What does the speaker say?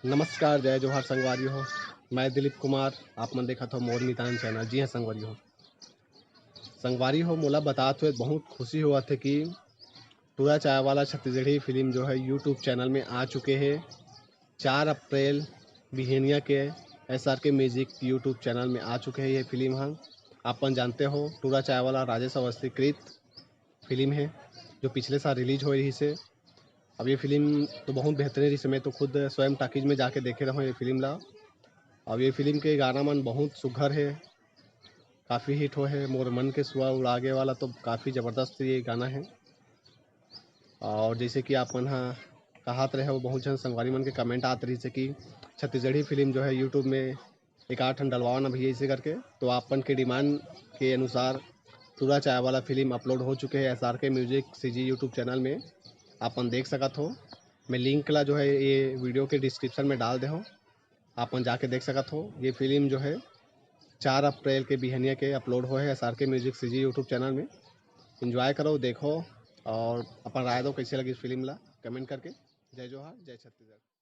नमस्कार, जय जोहार संगवारी हो। मैं दिलीप कुमार, आप मन देखत हो मोर मितान चैनल। जी हाँ संगवारी हो मोला बतात हुए बहुत खुशी हुआ थे कि टूरा चाय वाला छत्तीसगढ़ी फिल्म जो है यूट्यूब चैनल में आ चुके हैं। 4 अप्रैल बिहेनिया के SRK म्यूजिक यूट्यूब चैनल में आ चुके हैं ये फिल्म। हम अपन जानते हो टूरा चाय वाला राजेश अवस्थी कृत फिल्म है जो पिछले साल रिलीज हो रही से। अब ये फिल्म तो बहुत बेहतरीन रही से, मैं तो खुद स्वयं टाकीज में जाके देखे रहा हूँ ये फिल्म ला। अब ये फिल्म के गाना मन बहुत सुघर है, काफ़ी हिट हो है। मोर मन के सुआ उड़ागे वाला तो काफ़ी ज़बरदस्त ये गाना है। और जैसे कि आप मन हाँ कहत रहे हो, बहुत जन संगवारी मन के कमेंट आत रही से कि छत्तीसगढ़ी फिल्म जो है यूट्यूब में एक आठ डलवाओ ना भैया ऐसे करके। तो आपन के डिमांड के अनुसार टूरा चाय वाला फिल्म अपलोड हो चुके हैं SRK music CG YouTube channel में। आपन देख सकत हो। मैं लिंक ला जो है ये वीडियो के डिस्क्रिप्शन में डाल दे हो, आपन जाके देख सकत हो। ये फिल्म जो है 4 अप्रैल के बिहनिया के अपलोड हो है SRK music CG YouTube channel में। एंजॉय करो, देखो और अपन राय दो कैसे लगी इस फिल्म ला कमेंट करके। जय जोहार, जय छत्तीसगढ़।